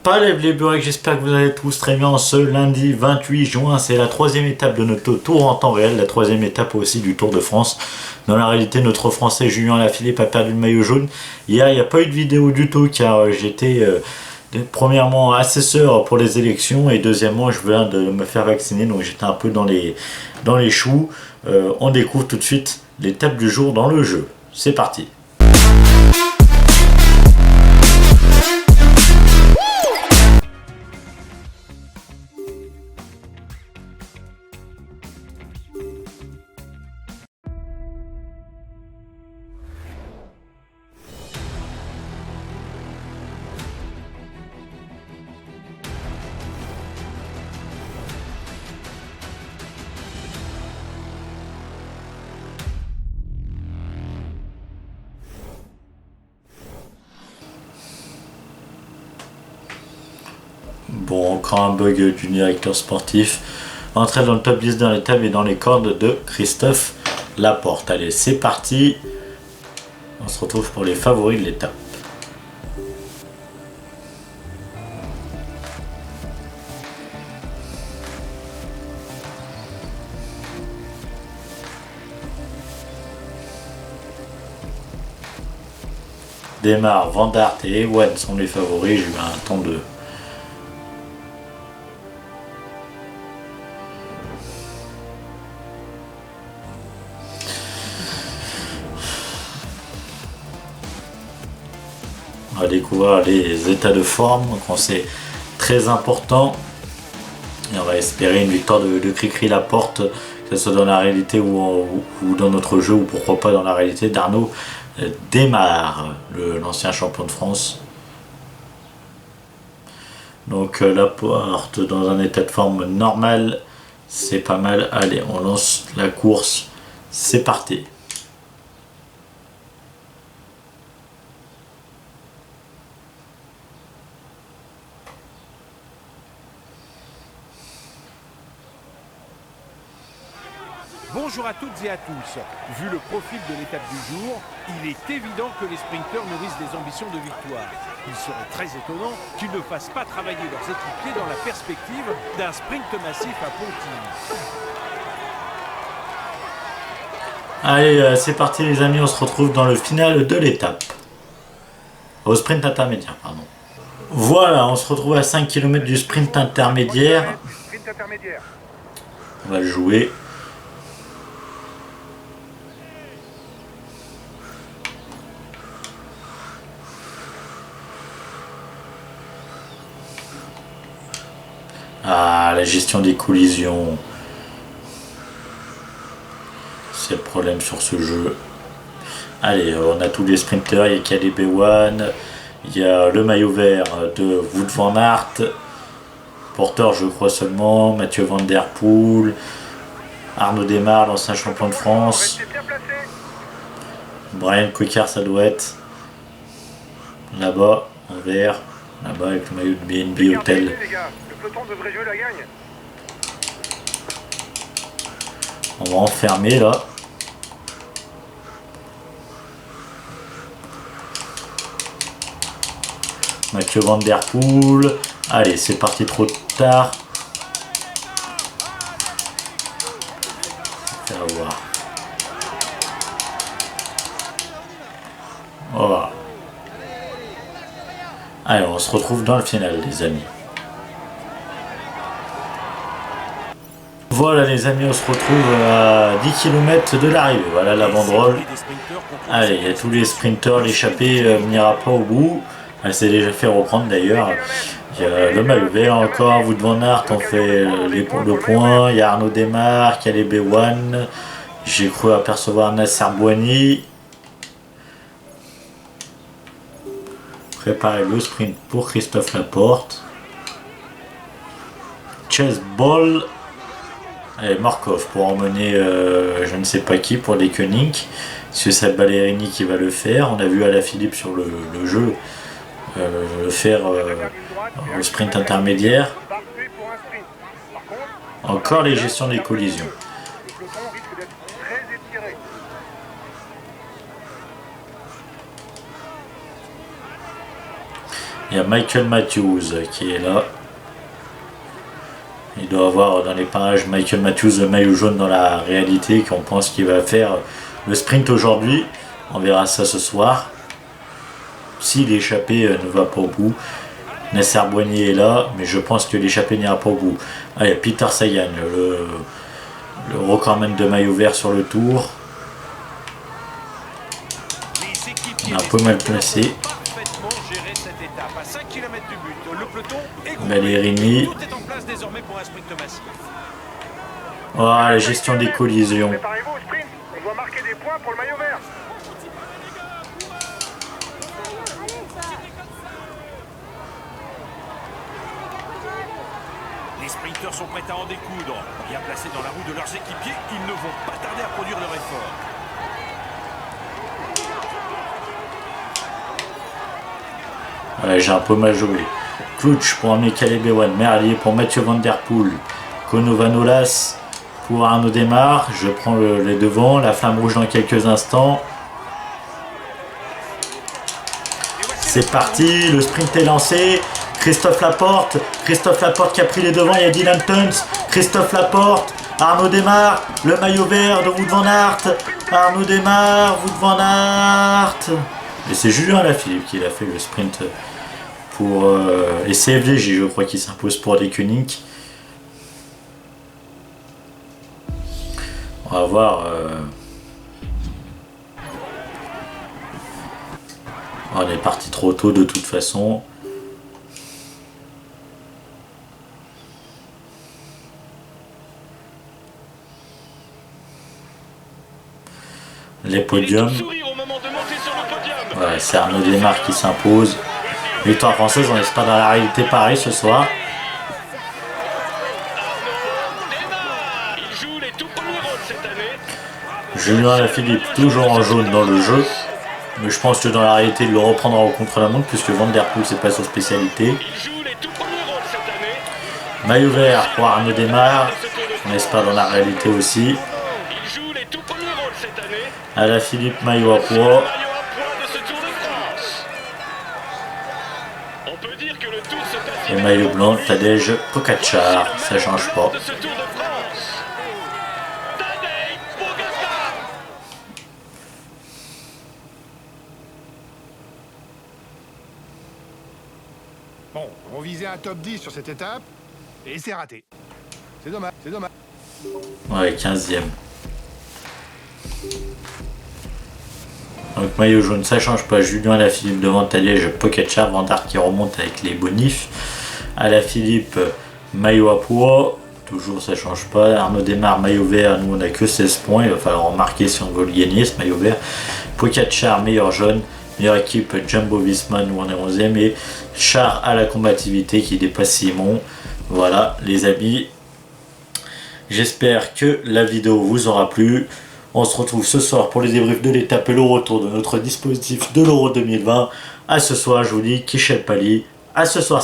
Pas les bureaux, j'espère que vous allez tous très bien ce lundi 28 juin. C'est la troisième étape de notre tour en temps réel, la troisième étape aussi du Tour de France. Dans la réalité, notre Français Julien Alaphilippe a perdu le maillot jaune. Hier, il n'y a pas eu de vidéo du tout car j'étais premièrement assesseur pour les élections et deuxièmement, je viens de me faire vacciner, donc j'étais un peu dans les choux. On découvre tout de suite l'étape du jour dans le jeu. C'est parti. Bon, encore un bug du directeur sportif. Entrée dans le top 10 dans l'étape et dans les cordes de Christophe Laporte. Allez, c'est parti. On se retrouve pour les favoris de l'étape. Démarre, Van Aert et Ewan sont les favoris. J'ai eu un temps de... On va découvrir les états de forme, donc c'est très important. Et on va espérer une victoire de Cricri Laporte, que ce soit dans la réalité ou dans notre jeu, ou pourquoi pas dans la réalité d'Arnaud Démare, l'ancien champion de France. Donc Laporte dans un état de forme normal, c'est pas mal. Allez, on lance la course, c'est parti. Bonjour à toutes et à tous. Vu le profil de l'étape du jour, il est évident que les sprinteurs nourrissent des ambitions de victoire. Il serait très étonnant qu'ils ne fassent pas travailler leurs équipiers dans la perspective d'un sprint massif à Pontivy. Allez, c'est parti les amis, on se retrouve dans le final de l'étape. Au sprint intermédiaire, pardon. Voilà, on se retrouve à 5 km du sprint intermédiaire. On va le jouer. Ah, la gestion des collisions. C'est le problème sur ce jeu. Allez, on a tous les sprinters. Il y a Caleb Ewan. Il y a le maillot vert de Wout van Aert. Porteur, je crois seulement. Mathieu Van Der Poel. Arnaud Démare, l'ancien champion de France. Brian Coquard, ça doit être. Là-bas, en vert. Là-bas, avec le maillot de BNB Hotel. Devrait jouer la gagne. On va enfermer là. Mathieu Van Der Poel. Allez, c'est parti trop tard. On va voir. Voilà. Allez, on se retrouve dans le final les amis. Voilà les amis, on se retrouve à 10 km de l'arrivée. Voilà la banderole. Allez, il y a tous les sprinteurs, l'échappée n'ira pas au bout. Elle s'est déjà fait reprendre d'ailleurs. Il y a le maillot vert encore, Wout van Aert on fait le point. Il y a Arnaud Démare, Caleb Ewan. J'ai cru apercevoir Nasser Boigny. Préparez le sprint pour Christophe Laporte. Chase Ball. Allez, Markov pour emmener je ne sais pas qui pour les Koenig. C'est Ballerini qui va le faire. On a vu Alaphilippe sur le jeu le faire au sprint intermédiaire. Encore les gestions des collisions. Il y a Michael Matthews qui est là. Il doit avoir dans les parages Michael Matthews le maillot jaune dans la réalité, qu'on pense qu'il va faire le sprint aujourd'hui. On verra ça ce soir. Si l'échappée ne va pas au bout. Nasser Boigny est là, mais je pense que l'échappée n'ira pas au bout. Ah, il y a Peter Sagan, le recordman de maillot vert sur le tour. On est un peu mal placé. Ballerini. Oh, la gestion des collisions. Préparez-vous au sprint, on doit marquer des points pour le maillot vert. Les sprinteurs sont prêts à en découdre. Bien placés dans la roue de leurs équipiers, ils ne vont pas tarder à produire leur effort. Ouais, j'ai un peu mal joué. Clutch pour emmener Caleb Ewan, Merlier pour Mathieu Van Der Poel, Kono-Vanolas pour Arnaud Démarre. Je prends les devants, la flamme rouge dans quelques instants. C'est parti, le sprint est lancé. Christophe Laporte qui a pris les devants, il y a Dylan Tuns, Christophe Laporte, Arnaud Démarre, le maillot vert de Wout van Aert, Arnaud Démarre, Wout van Aert. Et c'est Julien Alaphilippe qui a fait le sprint pour... et CFDJ je crois qui s'impose pour les Koenig. On va voir... On est parti trop tôt de toute façon. Les podiums. Ouais, c'est Arnaud Démarre qui s'impose. Victoire française, on n'est pas dans la réalité pareil ce soir. Julien Alaphilippe toujours en jaune dans le jeu. Mais je pense que dans la réalité il le reprendra au contre-la-montre puisque Van Der Poel c'est pas sa spécialité. Maillot vert pour Arnaud Démarre. On n'est pas dans la réalité aussi. Alaphilippe maillot à poids. Et maillot blanc, Tadej Pogačar, ça change pas. Bon, on visait un top 10 sur cette étape, et c'est raté. C'est dommage, c'est dommage. Ouais, 15e. Donc maillot jaune, ça change pas. Julien Alaphilippe devant Tadej Pogačar, Van Aert qui remonte avec les bonifs. Alaphilippe maillot à poids, toujours ça change pas. Arnaud Démarre maillot vert, nous on a que 16 points, il va falloir en marquer si on veut le gagner ce maillot vert. Pogačar meilleur jaune, meilleure équipe Jumbo Visma, nous on est 11e et Char à la combativité qui dépasse Simon. Voilà les amis, j'espère que la vidéo vous aura plu. On se retrouve ce soir pour les débriefs de l'étape et le retour de notre dispositif de l'Euro 2020. À ce soir, je vous dis Kishel Pali. À ce soir.